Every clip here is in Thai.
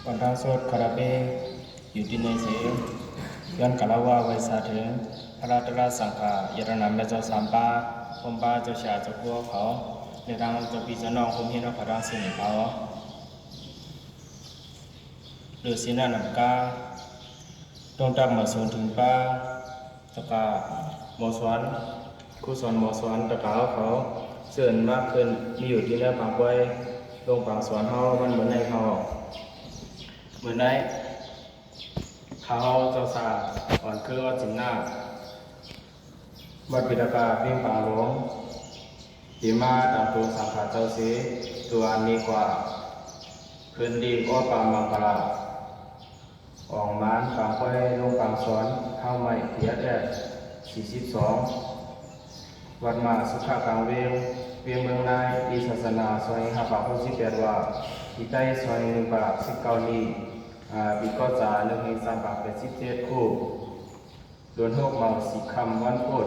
วันราโสดคาราเบอยู่ที่ในเสียย้อนกล่าวว่าไว้สาถึงพระราตราสังฆายรนามและเจ้าสามป้าพมป้าเจ้าชาเจ้าพัวเขาในรังเจ้าพี่เจ้าน้องคมเห็นว่าพระรังสิ่งเขาหรือสินาหนังกาต้องตักมาส่งถึงป้าตะกาโมสวนคู่สอนโมสวนตะกาเขาเสื่อมมากขึ้นมีอยู่ที่เนื้อปากไว้ลงปากสวนเขามันเหมือนในเขาเหมือนในเขาเจ้าสาอ่อนคือว่าจินหน้าบัดปิดากาเพียงปางหลวงดีมาตามตัวสังขารเจ้าสีตัวอันนี้กว่าคืนดีก็ปางมังกรออกมานปางไว้ลงปางสวนเข้าใหม่เพียแดด42วัดมาสุขากลางเวียงเมืองนายอีศาสนาซอย5 ปาก68ว่าอีใต้ซอย1 ปาก19ลีปีก็จะ1 3 ปาก87คู่โดนหกเมาสีคำวันพุธ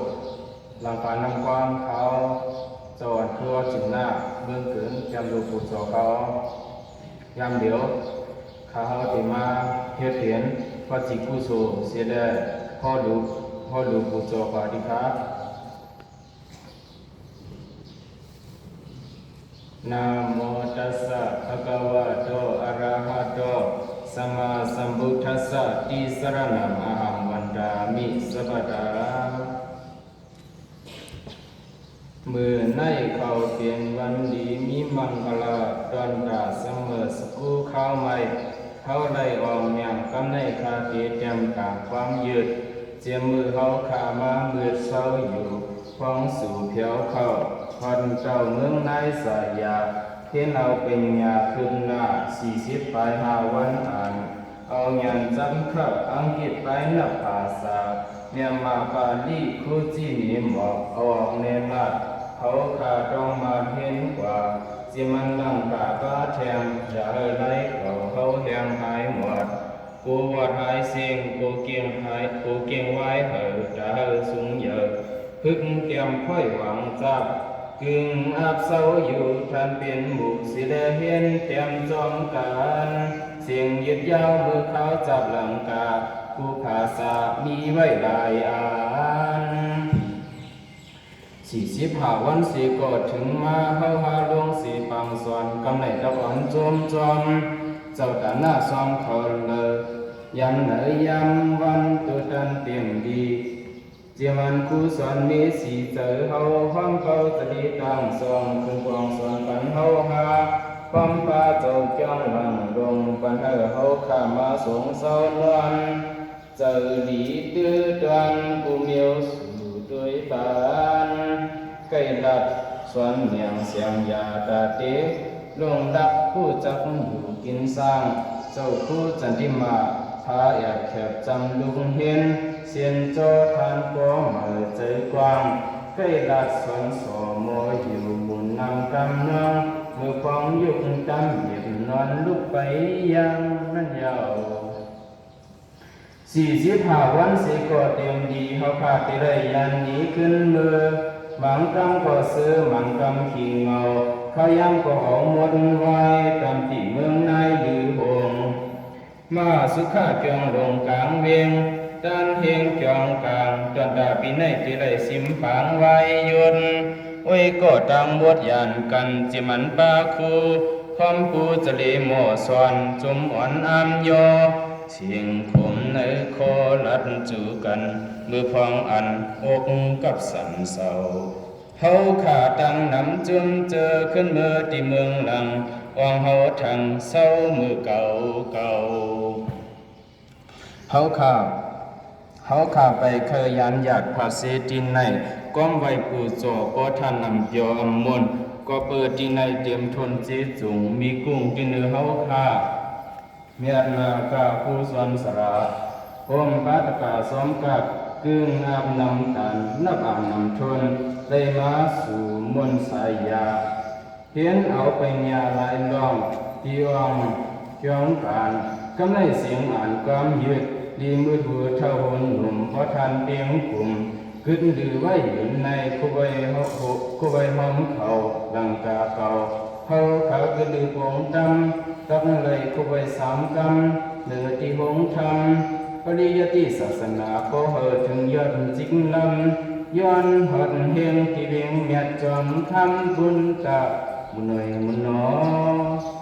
หลังการนำความเขาจอดครัวจินหน้าเบื้องเกินยำดูปูจอเขายำเดียวเขาติมาเฮ็ดเหียนพระจิกุโสเสียได้พ่อดูปูจอปาดิครับนะโมตัสสะภะคะวะโตอะระหะโตสัมมาสัมพุทธัสสะติสรณังอะหังวันดามิสัพพะมือในเขาเปลี่ยนวันดีมีมังคลาดอนดาเสมอสกูข้าวใหม่เขาได้ออมอย่างกำในคาเกเตรียมกลางความยืดเจียมมือเขาขามามือเศร้าอยู่ฟองสู่เพียวเข้าพอนเจ้าเมืองนายสายาเทียนเอาเป็นยาขึ้นหน้า40 ปลาย5 วันอ่านเอาหยันจำครับอังกฤษไปนับภาษาเมียมาปาลีครูจีนีหมอกเอาออกเนรัดเขาขาต้องมาเห็นกว่าจิมันลังกาบ้าแทงอย่าไล่เขาแหงหายหมดกูวัดหายเสียงกูเกียงไว้เหอจะสูงเยอะพึ่งเตรียมค่อยหวังจับกึ่งอับเศร้าอยู่ท่านเป็นหมู่สิได้เห็นเตรียมจอมกันเสียงยึดยาวมือเขาจับหลังกาผู้ภาษามีไว้หลายอัน45 วันสีกอดถึงมาเฮาหาลงสีปังสวนกำไหนตะวันจมเจ้าตาหน้าซ้อมเขาเลยยันเหนยยำวันตัวดันเตียงดีเจียมันคู่สอนมีสีเจอเฮาห้องเขาจะดีตั้งซองคืนกองสอนปันเฮาหาป้อมปลาเจ้าจ้องหลังลงปันเฮาข้ามาสงเศร้านวลเจอหลีตื้อดันกูเมียวสู่ด้วยปานใกล้ลัดสวนเมียงเสียงยาตาเตลงดักผู้จักอยู่กินสร้างเจ้าผู้จันทิมาพาอยากแคบจำลุงเห็นเสียนโจทานก็มาใจกว้างใกล้ลัดสวนสอมอยู่บุญนำกำนองมือฟองยุกตำเหยียบนอนลุกไปยังนั่นยาว45 วันสีก็เต็มดีเขาพาติได้ยันนี้ขึ้นมือบางกำก็ซื้อหมังกำขิงเงาเขายังก็หองมดไว้ตามที่เมืองนายดื้อหงมาสุขาเกียงลงกลางเวียงด้านเฮงเกียงกลางจนดาปีในที่ได้สิมปางไว้ยนโอ้ยก็ตังบทยานกันจิมันปาคูคอมปูจะเลโมสวนจุมอ่อนอามโยเสียงขมในคอลัดจูกันมือพองอันอกกับสันเศร้าเฮาขาตั้งน้ำจุ่มเจอขึ้นเมื่อที่เมืองหลังวางเฮาทางเศร้ามือเก่าเฮาขาไปเคยยันหยาดภาเสตินในก้มไว้ปูจอก็ท่านนำเปียวอำมนก็เปิดที่ในเตรียมทนเจจุงมีกุ้งที่เนื้อเฮาขาเมียนากาผู้สวนสระพมปาตกาสมกับกึ่งอาบนำตันนับอ่านนำชนได้มาสู่มนสายยาเห็นเอาไปยาลายล่องที่อ่องจองการกำไรเสียงอ่านความยืดดีมือถือเท่าหนหนุ่มเพราะทันเตียงกลุ่มกึศดือไว้อยู่ในคู่ใบหอมเขาดังกาเก่าเฮ เขาขาวกระลือวงดำกับเลยคุยสามกำเหลือที่วงธรรมปริยติศาสนาก็เหอถึงยอดจิงลำย้อนหดเฮงที่เวียงเมียจอมทำบุญกับมุนอยมุนนอ